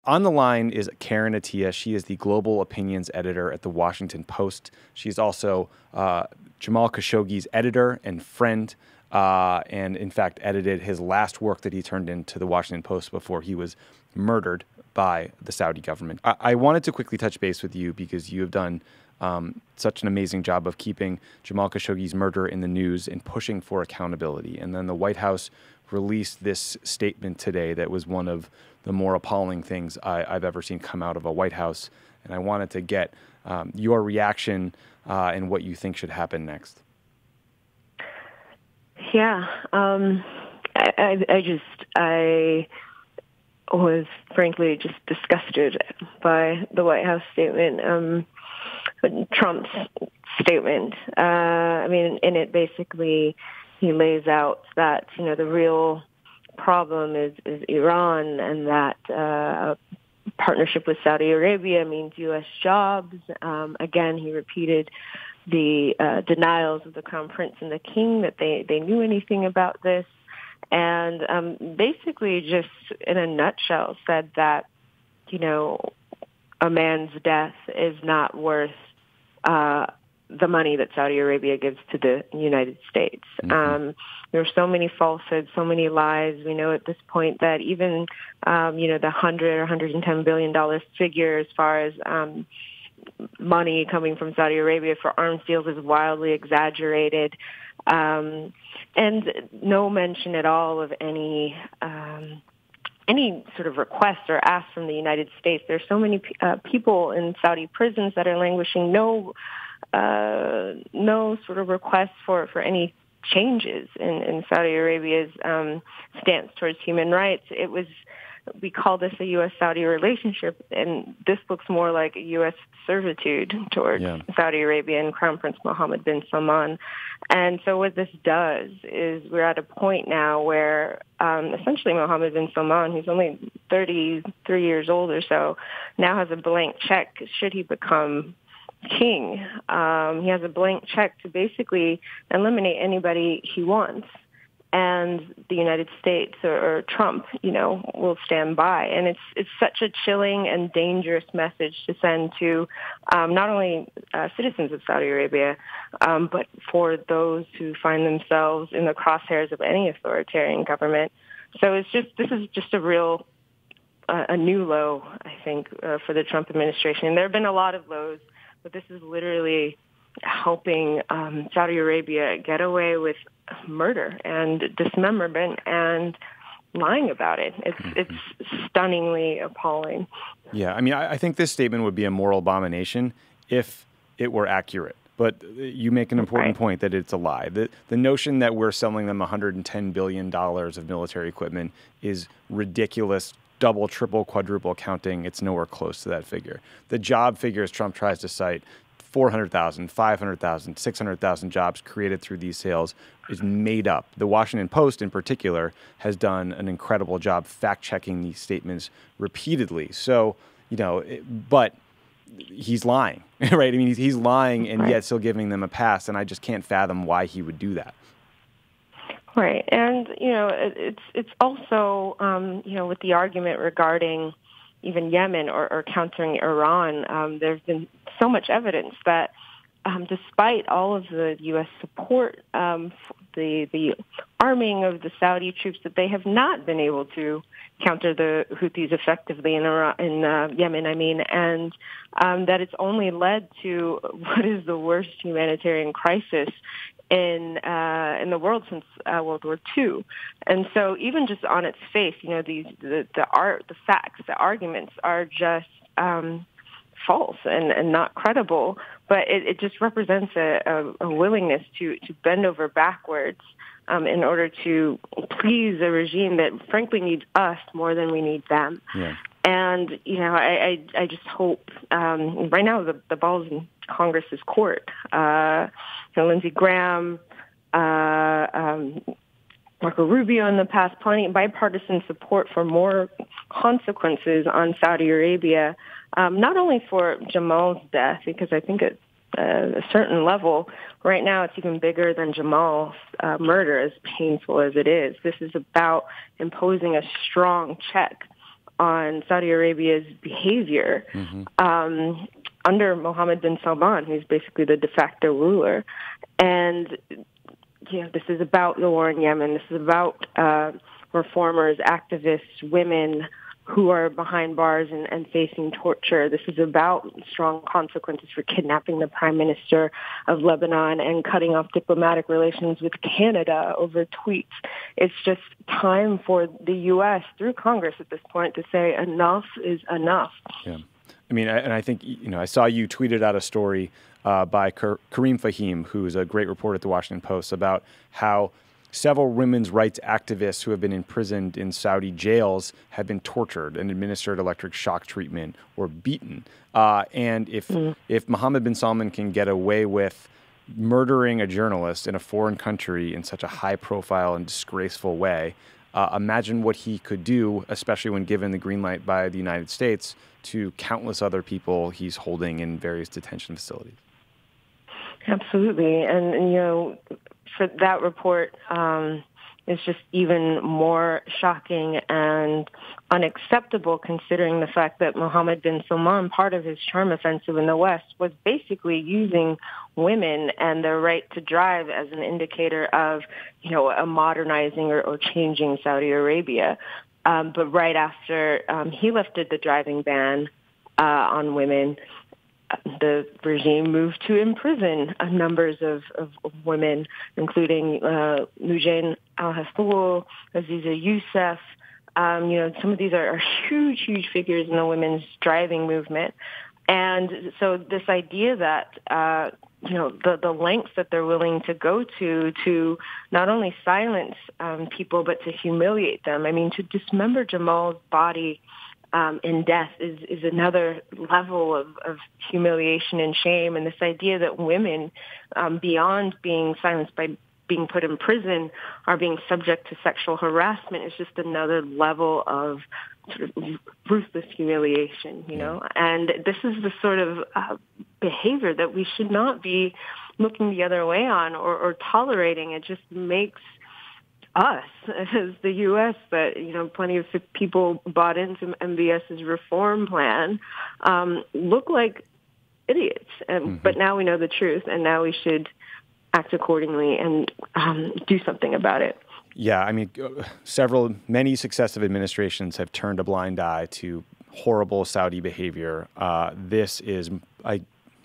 On the line is Karen Attiah. She is the global opinions editor at the Washington Post. She's also Jamal Khashoggi's editor and friend, and in fact edited his last work that he turned into the Washington Post before he was murdered by the Saudi government. I wanted to quickly touch base with you because you have done such an amazing job of keeping Jamal Khashoggi's murder in the news and pushing for accountability. And then the White House released this statement today that was one of the more appalling things I've ever seen come out of a White House. And I wanted to get your reaction and what you think should happen next. Yeah, I was frankly just disgusted by the White House statement, Trump's statement. In it basically he lays out that, the real problem is Iran, and that a partnership with Saudi Arabia means U.S. jobs. Again, he repeated the denials of the Crown Prince and the King that they knew anything about this. And basically just in a nutshell said that, a man's death is not worth the money that Saudi Arabia gives to the United States. Mm-hmm. There are so many falsehoods, so many lies. We know at this point that even, the $100 or $110 billion figure as far as money coming from Saudi Arabia for arms deals is wildly exaggerated. And no mention at all of any sort of request or ask from the United States. There's so many people in Saudi prisons that are languishing. No sort of request for any changes in Saudi Arabia's stance towards human rights. We call this a U.S.-Saudi relationship, and this looks more like a U.S. servitude towards Saudi Arabia and Crown Prince Mohammed bin Salman. And so what this does is we're at a point now where essentially Mohammed bin Salman, who's only 33 years old or so, now has a blank check should he become king. He has a blank check to basically eliminate anybody he wants. And the United States or Trump, will stand by. And it's such a chilling and dangerous message to send to not only citizens of Saudi Arabia, but for those who find themselves in the crosshairs of any authoritarian government. So this is just a new low, I think, for the Trump administration. There have been a lot of lows, but this is literally helping Saudi Arabia get away with murder and dismemberment and lying about it. It's stunningly appalling. Yeah, I think this statement would be a moral abomination if it were accurate. But you make an important point that it's a lie. The notion that we're selling them $110 billion of military equipment is ridiculous. Double, triple, quadruple counting. It's nowhere close to that figure. The job figures Trump tries to cite, 400,000, 500,000, 600,000 jobs created through these sales is made up. The Washington Post, in particular, has done an incredible job fact-checking these statements repeatedly. So, but he's lying, right? He's lying and yet still giving them a pass, and I just can't fathom why he would do that. Right, and, it's also, with the argument regarding even Yemen or countering Iran, there's been so much evidence that despite all of the U.S. support, the arming of the Saudi troops, that they have not been able to counter the Houthis effectively in Yemen, and that it's only led to what is the worst humanitarian crisis in the world since World War II. And so even just on its face, the facts, the arguments are just false and not credible, but it just represents a willingness to bend over backwards in order to please a regime that frankly needs us more than we need them. Yeah. And, I just hope, right now the ball's in Congress's court. Lindsey Graham, Marco Rubio in the past, plenty bipartisan support for more consequences on Saudi Arabia, not only for Jamal's death, because I think at a certain level, right now it's even bigger than Jamal's murder, as painful as it is. This is about imposing a strong check on Saudi Arabia's behavior under Mohammed bin Salman, who's basically the de facto ruler. And, this is about the war in Yemen. This is about reformers, activists, women who are behind bars and facing torture. This is about strong consequences for kidnapping the prime minister of Lebanon and cutting off diplomatic relations with Canada over tweets. It's just time for the U.S. through Congress at this point to say enough is enough. Yeah. I mean, I think, I saw you tweeted out a story by Kareem Fahim, who is a great reporter at the Washington Post, about how several women's rights activists who have been imprisoned in Saudi jails have been tortured and administered electric shock treatment or beaten. And if Mohammed bin Salman can get away with murdering a journalist in a foreign country in such a high-profile and disgraceful way, imagine what he could do, especially when given the green light by the United States, to countless other people he's holding in various detention facilities. Absolutely. And for that report is just even more shocking and unacceptable, considering the fact that Mohammed bin Salman, part of his charm offensive in the West, was basically using women and their right to drive as an indicator of, a modernizing or changing Saudi Arabia. But right after he lifted the driving ban on women, the regime moved to imprison numbers of women, including Lujain al-Hastoul, Aziza Youssef. Some of these are huge, huge figures in the women's driving movement. And so this idea that, the lengths that they're willing to go to not only silence people, but to humiliate them. I mean, to dismember Jamal's body in death is another level of humiliation and shame. And this idea that women, beyond being silenced by being put in prison, are being subject to sexual harassment is just another level of sort of ruthless humiliation, And this is the sort of behavior that we should not be looking the other way on or tolerating. It just makes us, as the U.S., that, plenty of people bought into MBS's reform plan, look like idiots. But now we know the truth, and now we should act accordingly and do something about it. Yeah, I mean, many successive administrations have turned a blind eye to horrible Saudi behavior. This is, I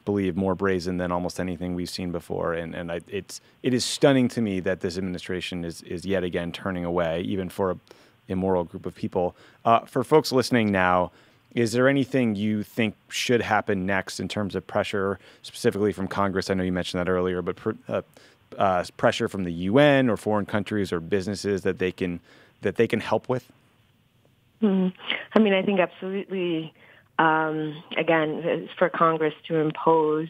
believe, more brazen than almost anything we've seen before, and it is stunning to me that this administration is yet again turning away, even for an immoral group of people. For folks listening now, is there anything you think should happen next in terms of pressure, specifically from Congress? I know you mentioned that earlier, but pressure from the UN or foreign countries or businesses that they can help with? I mean, I think absolutely. Again, for Congress to impose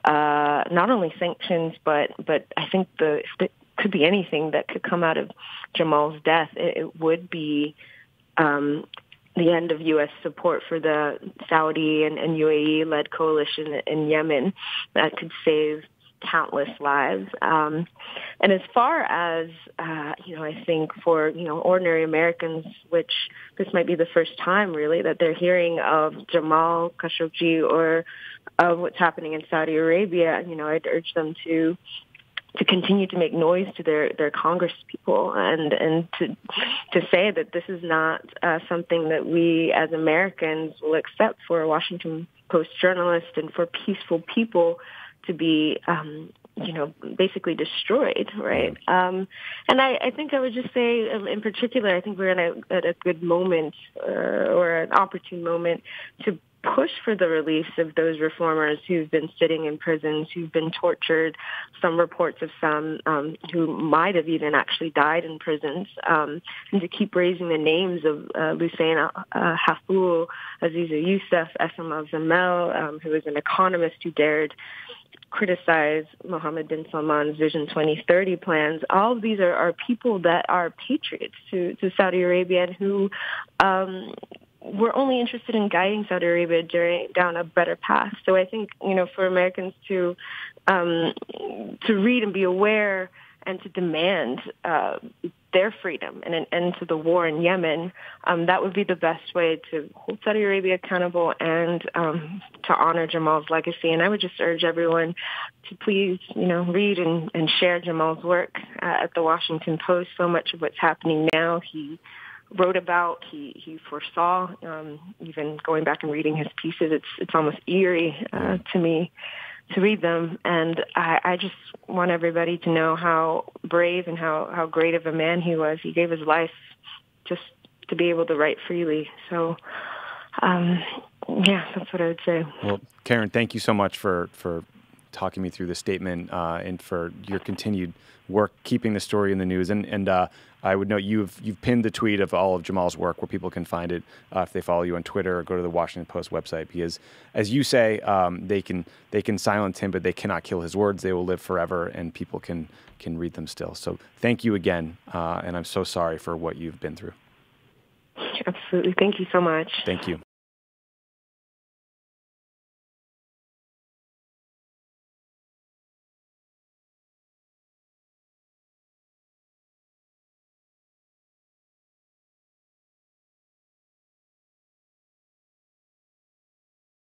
not only sanctions, but I think if there could be anything that could come out of Jamal's death, it would be the end of U.S. support for the Saudi and UAE-led coalition in Yemen that could save countless lives. And as far as, I think for, ordinary Americans, which this might be the first time really that they're hearing of Jamal Khashoggi or of what's happening in Saudi Arabia, I'd urge them to continue to make noise to their Congress people and to say that this is not something that we as Americans will accept for a Washington Post journalist and for peaceful people to be, basically destroyed, right? And I think I would just say, in particular, I think we're at a good moment or an opportune moment to push for the release of those reformers who've been sitting in prisons, who've been tortured, some reports of some who might have even actually died in prisons, and to keep raising the names of Lujain al-Hastoul, Aziza Youssef, Essam al-Zamel, who was an economist who dared criticize Mohammed bin Salman's Vision 2030 plans. All of these are people that are patriots to Saudi Arabia and who were only interested in guiding Saudi Arabia down a better path. So I think, for Americans to read and be aware and to demand their freedom and an end to the war in Yemen, that would be the best way to hold Saudi Arabia accountable and to honor Jamal's legacy. And I would just urge everyone to please, read and share Jamal's work at the Washington Post. So much of what's happening now, he wrote about, he foresaw. Even going back and reading his pieces, it's almost eerie to me to read them. And I just want everybody to know how brave and how great of a man he was. He gave his life just to be able to write freely. So, that's what I would say. Well, Karen, thank you so much for talking me through the statement and for your continued work keeping the story in the news. And I would note you've pinned the tweet of all of Jamal's work where people can find it if they follow you on Twitter or go to the Washington Post website, because as you say, they can silence him, but they cannot kill his words. They will live forever, and people can read them still. So thank you again, and I'm so sorry for what you've been through. Absolutely. Thank you so much. Thank you.